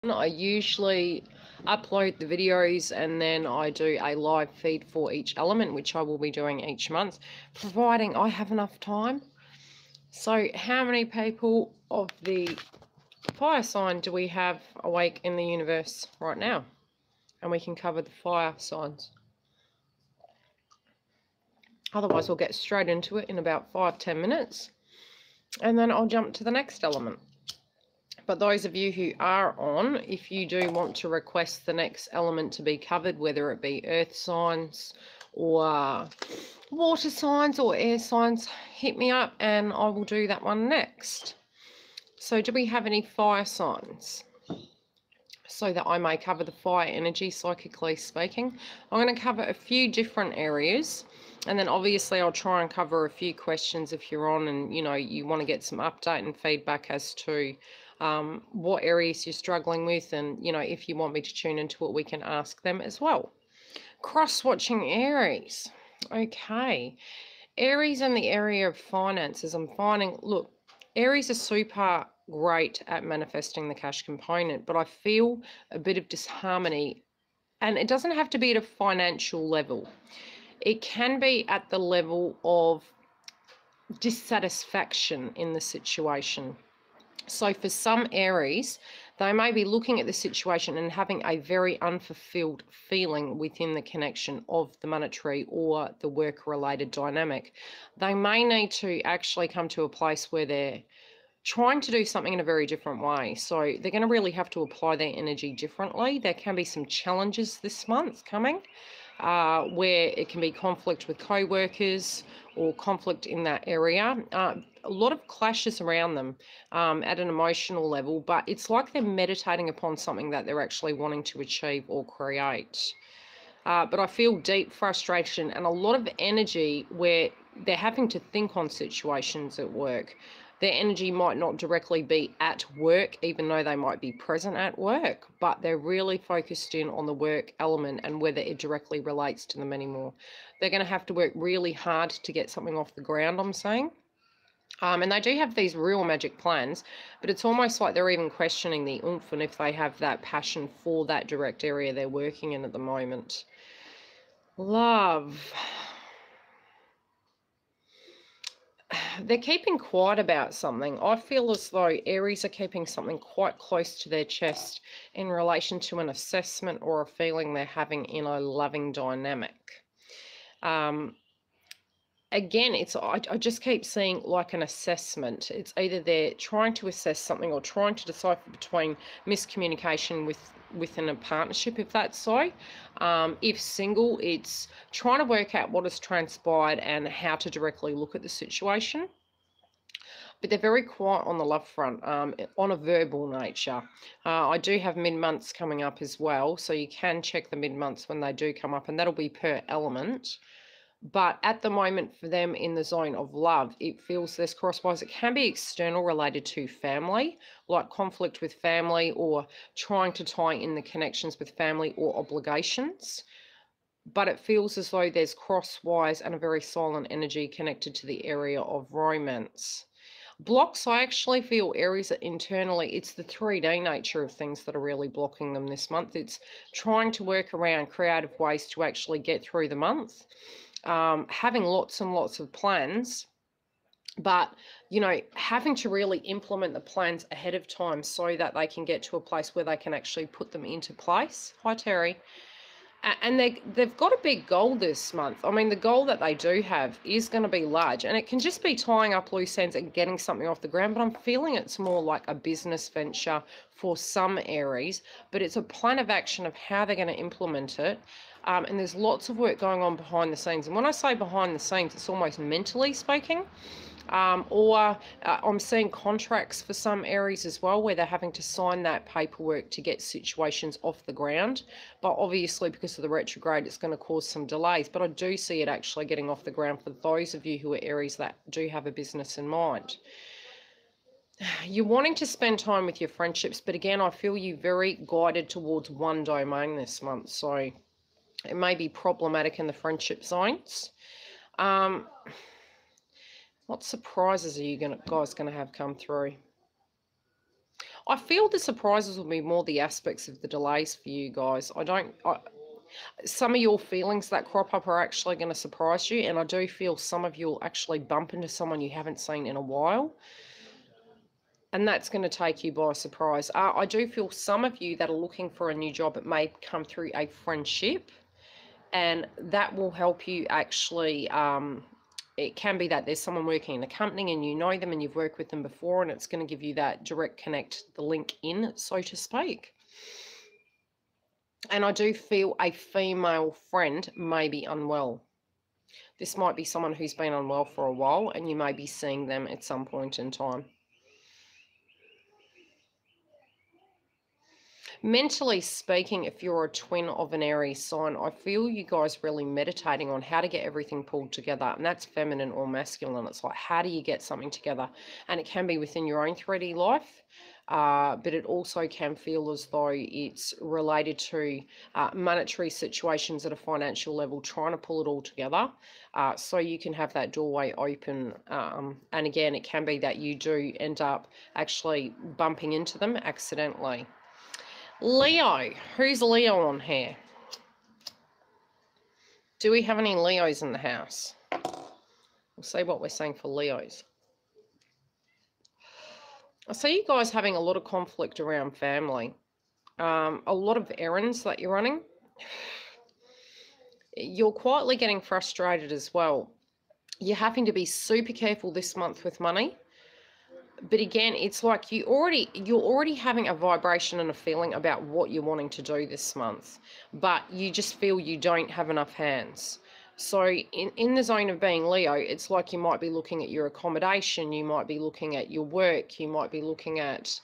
I usually upload the videos and then I do a live feed for each element, which I will be doing each month, providing I have enough time. So how many people of the fire sign do we have awake in the universe right now? And we can cover the fire signs. Otherwise, we'll get straight into it in about 5-10 minutes. And then I'll jump to the next element. But those of you who are on, if you do want to request the next element to be covered, whether it be earth signs or water signs or air signs, hit me up and I will do that one next. So do we have any fire signs? So that I may cover the fire energy, psychically speaking. I'm going to cover a few different areas. And then obviously I'll try and cover a few questions if you're on and, you want to get some update and feedback as to what areas you're struggling with. And, if you want me to tune into it, we can ask them as well. Cross-watching Aries. Okay. Aries in the area of finances. I'm finding, look, Aries are super great at manifesting the cash component, but I feel a bit of disharmony. And it doesn't have to be at a financial level. It can be at the level of dissatisfaction in the situation. So for some Aries, they may be looking at the situation and having a very unfulfilled feeling within the connection of the monetary or the work-related dynamic. They may need to actually come to a place where they're trying to do something in a very different way. So they're going to really have to apply their energy differently. There can be some challenges this month coming. Where it can be conflict with co-workers or conflict in that area. A lot of clashes around them at an emotional level, but it's like they're meditating upon something that they're actually wanting to achieve or create. But I feel deep frustration and a lot of energy where they're having to think on situations at work. Their energy might not directly be at work, even though they might be present at work, but they're really focused in on the work element and whether it directly relates to them anymore. They're going to have to work really hard to get something off the ground, I'm saying. And they do have these real magic plans, but it's almost like they're even questioning the oomph and if they have that passion for that direct area they're working in at the moment. Love. They're keeping quiet about something. I feel as though Aries are keeping something quite close to their chest in relation to an assessment or a feeling they're having in a loving dynamic. Again, I just keep seeing like an assessment. It's either they're trying to assess something or trying to decipher between miscommunication within a partnership, if that's so. If single, it's trying to work out what has transpired and how to directly look at the situation. But they're very quiet on the love front, on a verbal nature. I do have mid-months coming up as well, so you can check the mid-months when they do come up, and that'll be per element. But at the moment for them in the zone of love, it feels this crosswise. It can be external related to family, like conflict with family or trying to tie in the connections with family or obligations. But it feels as though there's crosswise and a very silent energy connected to the area of romance. Blocks, I actually feel Aries internally, it's the 3D nature of things that are really blocking them this month. It's trying to work around creative ways to actually get through the month. Having lots and lots of plans, but having to really implement the plans ahead of time so that they can get to a place where they can actually put them into place. Hi, Terry. And they've got a big goal this month. I mean, the goal that they do have is going to be large, and it can just be tying up loose ends and getting something off the ground, but I'm feeling it's more like a business venture for some Aries, but it's a plan of action of how they're going to implement it. And there's lots of work going on behind the scenes. And when I say behind the scenes, it's almost mentally speaking. I'm seeing contracts for some Aries as well where they're having to sign that paperwork to get situations off the ground. But obviously because of the retrograde, it's going to cause some delays. But I do see it actually getting off the ground for those of you who are Aries that do have a business in mind. You're wanting to spend time with your friendships, but again, I feel you very guided towards one domain this month. So it may be problematic in the friendship zones. What surprises are you guys going to have come through? I feel the surprises will be more the aspects of the delays for you guys. Some of your feelings that crop up are actually going to surprise you, and I do feel some of you will actually bump into someone you haven't seen in a while, and that's going to take you by surprise. I do feel some of you that are looking for a new job, it may come through a friendship, and that will help you actually. It can be that there's someone working in a company and you know them and you've worked with them before, and it's going to give you that direct connect, the link in, so to speak. And I do feel a female friend may be unwell. This might be someone who's been unwell for a while, and you may be seeing them at some point in time. Mentally speaking, if you're a twin of an Aries sign, I feel you guys really meditating on how to get everything pulled together. And that's feminine or masculine. It's like, how do you get something together? And it can be within your own 3D life, but it also can feel as though it's related to monetary situations at a financial level, trying to pull it all together so you can have that doorway open. And again, it can be that you do end up actually bumping into them accidentally. Leo, who's Leo on here? Do we have any Leos in the house? We'll see what we're saying for Leos. I see you guys having a lot of conflict around family. A lot of errands that you're running. You're quietly getting frustrated as well. You're having to be super careful this month with money. But again, it's like you're already having a vibration and a feeling about what you're wanting to do this month, but you just feel you don't have enough hands. So in the zone of being Leo, it's like you might be looking at your accommodation, you might be looking at your work, you might be looking at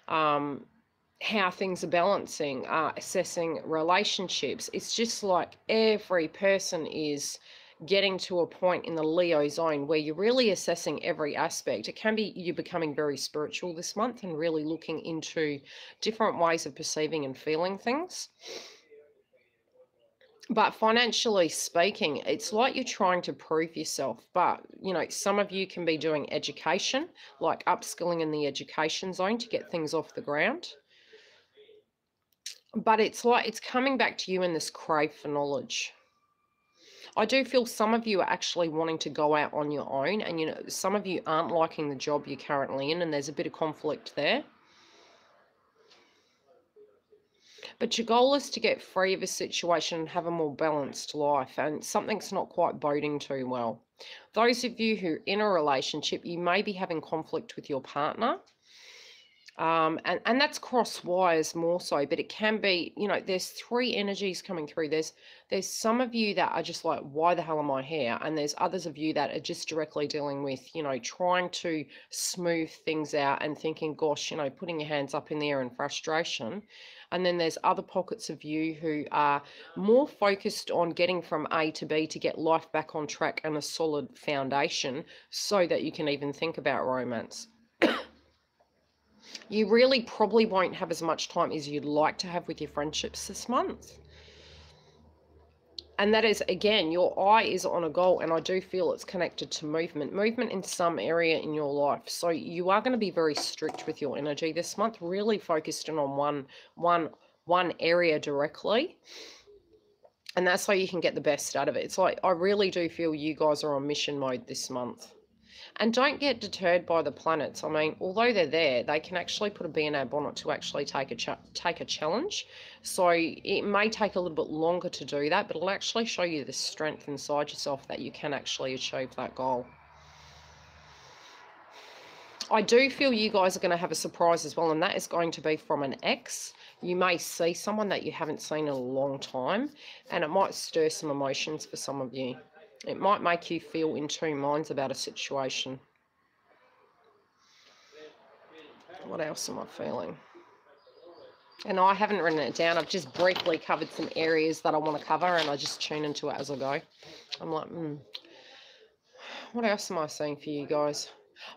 how things are balancing, assessing relationships. It's just like every person is getting to a point in the Leo zone where you're really assessing every aspect. It can be you becoming very spiritual this month and really looking into different ways of perceiving and feeling things. But financially speaking, it's like you're trying to prove yourself. But, you know, some of you can be doing education, like upskilling in the education zone to get things off the ground. But it's like it's coming back to you in this crave for knowledge. I do feel some of you are actually wanting to go out on your own, and you know, some of you aren't liking the job you're currently in, and there's a bit of conflict there. But your goal is to get free of a situation and have a more balanced life, and something's not quite boding too well. Those of you who are in a relationship, you may be having conflict with your partner. And that's cross wires more so, but it can be, you know, there's three energies coming through. There's some of you that are just like, why the hell am I here? And there's others of you that are just directly dealing with, you know, trying to smooth things out and thinking, gosh, you know, putting your hands up in the air in frustration. And then there's other pockets of you who are more focused on getting from A to B to get life back on track and a solid foundation so that you can even think about romance. You really probably won't have as much time as you'd like to have with your friendships this month. And that is, again, your eye is on a goal, and I do feel it's connected to movement in some area in your life. So you are going to be very strict with your energy this month, really focused in on one area directly. And that's how you can get the best out of it. It's like, I really do feel you guys are on mission mode this month. And don't get deterred by the planets. I mean, although they're there, they can actually put a bee in our bonnet to actually take a challenge. So it may take a little bit longer to do that, but it'll actually show you the strength inside yourself that you can actually achieve that goal. I do feel you guys are going to have a surprise as well, and that is going to be from an ex. You may see someone that you haven't seen in a long time, and it might stir some emotions for some of you. It might make you feel in two minds about a situation. What else am I feeling? And I haven't written it down. I've just briefly covered some areas that I want to cover, and I just tune into it as I go. I'm like, what else am I seeing for you guys?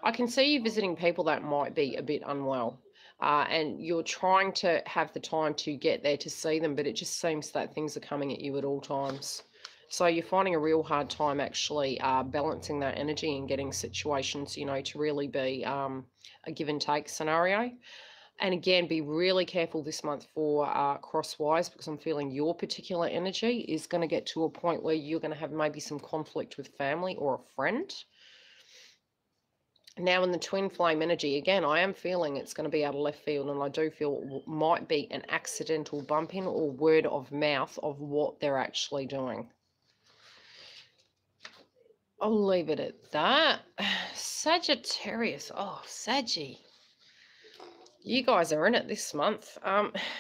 I can see you visiting people that might be a bit unwell. And you're trying to have the time to get there to see them, but it just seems that things are coming at you at all times. So you're finding a real hard time actually balancing that energy and getting situations, you know, to really be a give and take scenario. And again, be really careful this month for crosswise, because I'm feeling your particular energy is going to get to a point where you're going to have maybe some conflict with family or a friend. Now, in the twin flame energy, again, I am feeling it's going to be out of left field, and I do feel it might be an accidental bump in or word of mouth of what they're actually doing. I'll leave it at that. Sagittarius. Oh, Saggy. You guys are in it this month.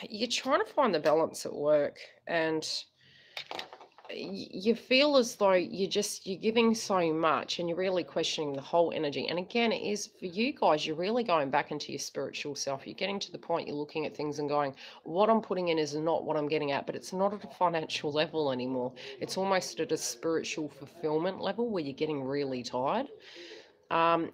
You're trying to find the balance at work, and you feel as though you're giving so much, and you're really questioning the whole energy. And again, it is for you guys, you're really going back into your spiritual self. You're getting to the point you're looking at things and going, what I'm putting in is not what I'm getting at, but it's not at a financial level anymore. It's almost at a spiritual fulfillment level where you're getting really tired.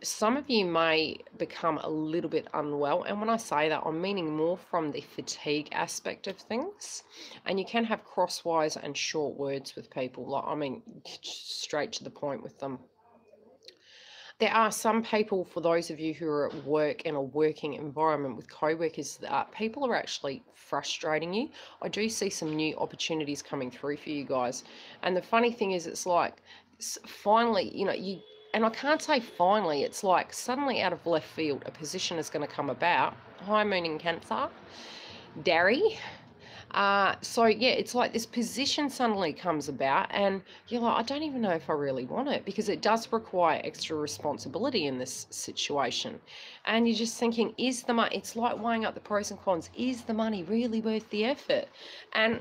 Some of you may become a little bit unwell, and when I say that, I'm meaning more from the fatigue aspect of things. And you can have crosswise and short words with people, like, I mean, straight to the point with them. There are some people, for those of you who are at work in a working environment with co-workers, people are actually frustrating you. I do see some new opportunities coming through for you guys. And the funny thing is, it's like, finally, and I can't say finally, it's like suddenly out of left field, a position is going to come about. Hi, Moon in Cancer. Darry. So yeah, it's like this position suddenly comes about, and you're like, I don't even know if I really want it, because it does require extra responsibility in this situation. And you're just thinking, is the money, it's like weighing up the pros and cons, is the money really worth the effort? And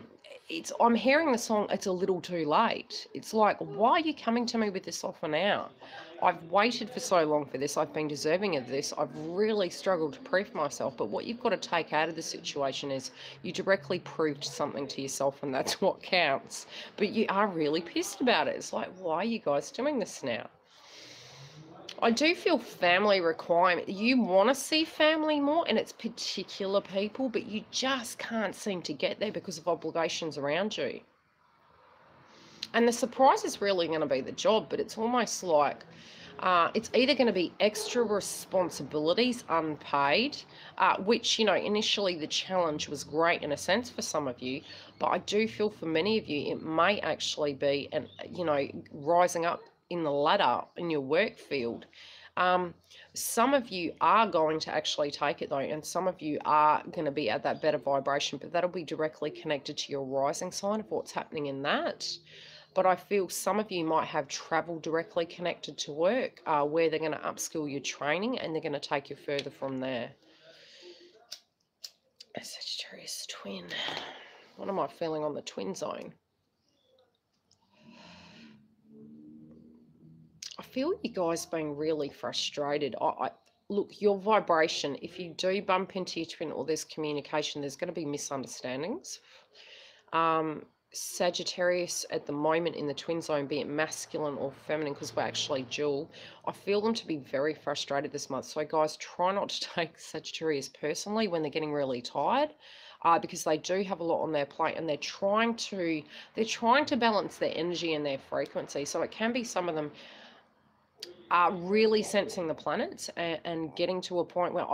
I'm hearing the song, it's a little too late. It's like, why are you coming to me with this offer now? I've waited for so long for this. I've been deserving of this. I've really struggled to prove myself. But what you've got to take out of the situation is you directly proved something to yourself, and that's what counts. But you are really pissed about it. It's like, why are you guys doing this now? I do feel family requirement. You want to see family more, and it's particular people, but you just can't seem to get there because of obligations around you. And the surprise is really going to be the job, but it's almost like it's either going to be extra responsibilities unpaid, which, initially the challenge was great in a sense for some of you, but I do feel for many of you, it may actually be, rising up in the ladder in your work field. Some of you are going to actually take it though, and some of you are going to be at that better vibration, but that'll be directly connected to your rising sign of what's happening in that. But I feel some of you might have travel directly connected to work, where they're going to upskill your training and they're going to take you further from there. Sagittarius twin. What am I feeling on the twin zone? I feel you guys being really frustrated. Look, your vibration, if you do bump into your twin or there's communication, there's going to be misunderstandings. Sagittarius at the moment in the twin zone, be it masculine or feminine, because we're actually dual, I feel them to be very frustrated this month. So guys, try not to take Sagittarius personally when they're getting really tired, because they do have a lot on their plate, and they're trying to balance their energy and their frequency. So it can be some of them are really sensing the planets and getting to a point where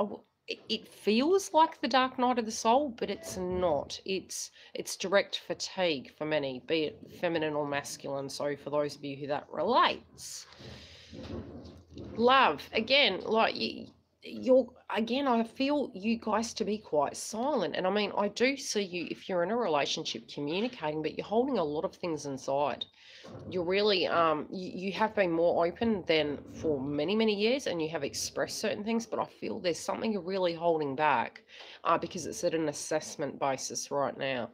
it feels like the dark night of the soul, but it's not. It's direct fatigue for many, be it feminine or masculine. So for those of you who that relates, love, again, like I feel you guys to be quite silent. And I mean, I do see you, if you're in a relationship, communicating, but you're holding a lot of things inside. You're really you have been more open than for many years, and you have expressed certain things, but I feel there's something you're really holding back, because it's at an assessment basis right now.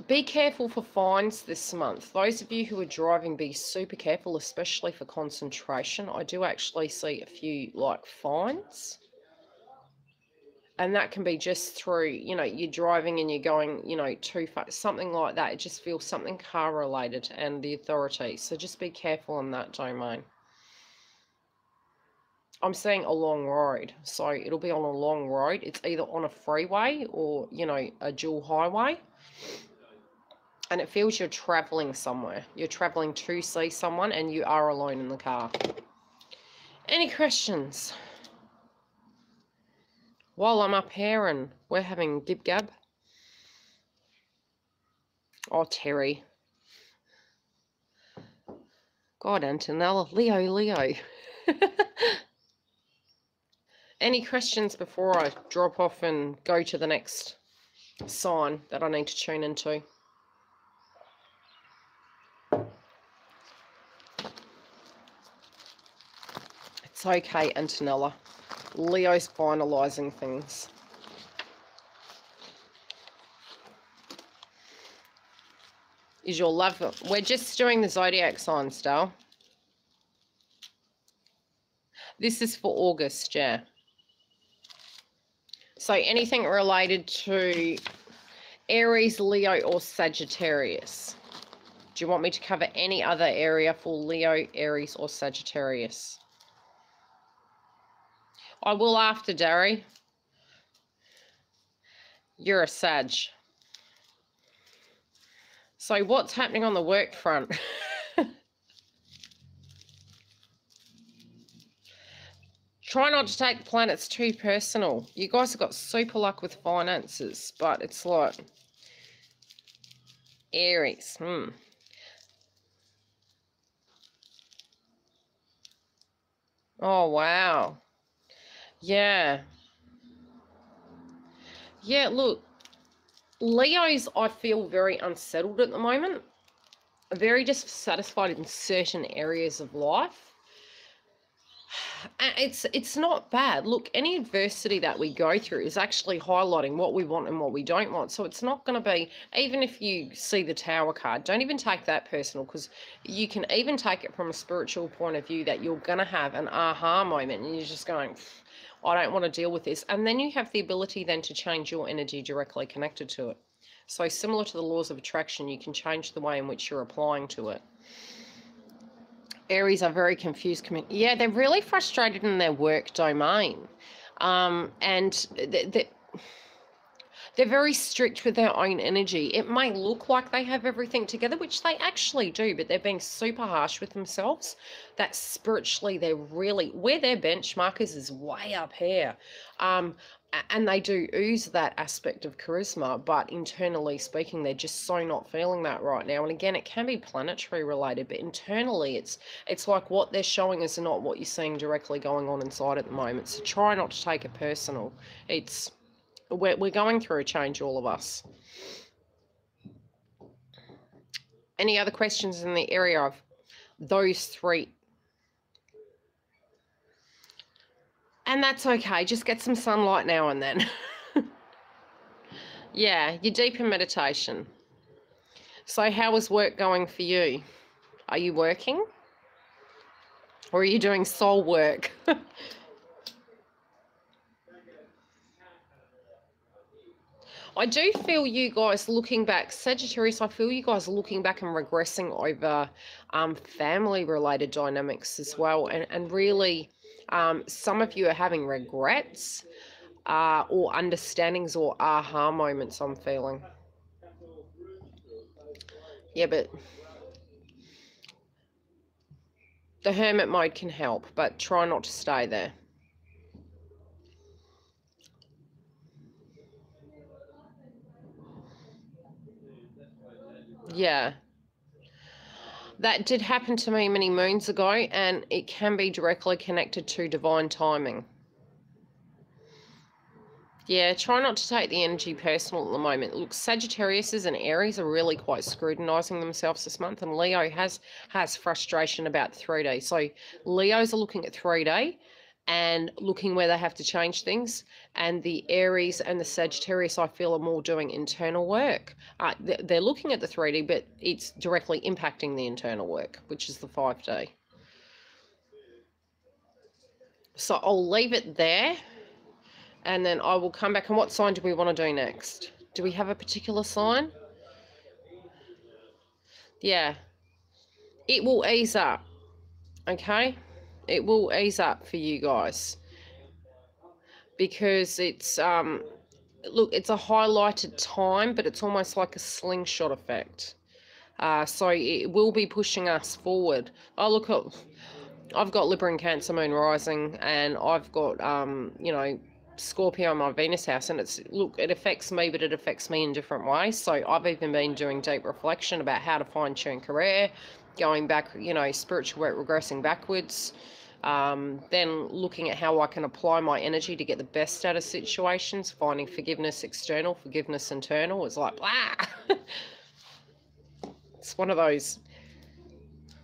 Be careful for fines this month. Those of you who are driving, be super careful, especially for concentration. I do actually see a few like fines. And that can be just through, you're driving and you're going, too far, something like that. It just feels something car related and the authority. So just be careful in that domain. I'm seeing a long road. So it'll be on a long road. It's either on a freeway or, a dual highway. And it feels you're traveling somewhere. You're traveling to see someone and you are alone in the car. Any questions? While I'm up here and we're having gib gab. Oh, Terry. God, Antonella. Leo. Any questions before I drop off and go to the next sign that I need to tune into? It's okay, Antonella. Leo's finalising things. Is your love... We're just doing the zodiac signs, Dale. This is for August, yeah. So anything related to Aries, Leo, or Sagittarius. Do you want me to cover any other area for Leo, Aries, or Sagittarius? I will after, Dari. You're a Sag. So what's happening on the work front? Try not to take the planets too personal. You guys have got super luck with finances, but it's like Aries. Oh, wow. Yeah. Yeah, look, Leos, I feel very unsettled at the moment. Very dissatisfied in certain areas of life. It's not bad. Look, any adversity that we go through is actually highlighting what we want and what we don't want. So it's not going to be, even if you see the Tower card, don't even take that personal, because you can even take it from a spiritual point of view that you're going to have an aha moment and you're just going, I don't want to deal with this. And then you have the ability then to change your energy directly connected to it. So similar to the laws of attraction, you can change the way in which you're applying to it. Aries are very confused. Yeah, they're really frustrated in their work domain. And they're very strict with their own energy. It may look like they have everything together, which they actually do, but they're being super harsh with themselves. That spiritually, they're really, where their benchmark is way up here. And they do ooze that aspect of charisma, but internally speaking, they're just so not feeling that right now. And again, it can be planetary related, but internally, it's like what they're showing is not what you're seeing directly going on inside at the moment. So try not to take it personal. We're going through a change, all of us. Any other questions in the area of those three? And that's okay. Just get some sunlight now and then. Yeah, you're deep in meditation. So how is work going for you? Are you working? Or are you doing soul work? I do feel you guys looking back, Sagittarius, I feel you guys looking back and regressing over family-related dynamics as well. And really, some of you are having regrets or understandings or aha moments, I'm feeling. Yeah, but the hermit mode can help, but try not to stay there. Yeah. That did happen to me many moons ago, and it can be directly connected to divine timing. Yeah, try not to take the energy personal at the moment. Look, Sagittarius and Aries are really quite scrutinising themselves this month, and Leo has frustration about 3D. So Leos are looking at 3D and looking where they have to change things, and the Aries and the Sagittarius, I feel, are more doing internal work. They're looking at the 3D, but it's directly impacting the internal work, which is the 5D. So I'll leave it there. And then I will come back. And what sign do we want to do next? Do we have a particular sign? Yeah. It will ease up. Okay? It will ease up for you guys. Because it's, look, it's a highlighted time, but it's almost like a slingshot effect. So it will be pushing us forward. Oh, look, I've got Libra and Cancer moon rising, and I've got, you know, Scorpio in my Venus house, and look, it affects me, but it affects me in different ways. So I've even been doing deep reflection about how to fine-tune career, going back, you know, spiritual work, regressing backwards, then looking at how I can apply my energy to get the best out of situations, finding forgiveness external, forgiveness internal. It's like, blah. It's one of those.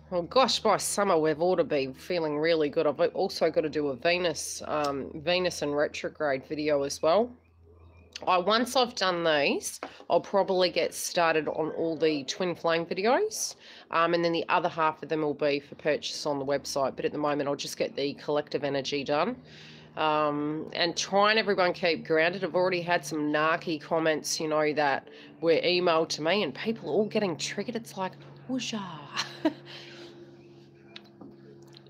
Oh gosh, by summer we've ought to be feeling really good. I've also got to do a Venus and retrograde video as well. Once I've done these, I'll probably get started on all the twin flame videos, and then the other half of them will be for purchase on the website. But at the moment, I'll just get the collective energy done, and try and everyone keep grounded. I've already had some narky comments, you know, that were emailed to me, and people are all getting triggered. It's like, whoosha.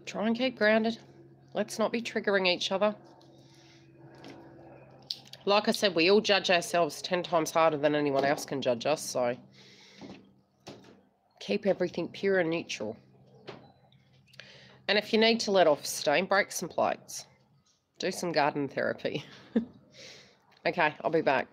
Try and keep grounded. Let's not be triggering each other. Like I said, we all judge ourselves 10 times harder than anyone else can judge us, so keep everything pure and neutral. And if you need to let off steam, break some plates. Do some garden therapy. Okay, I'll be back.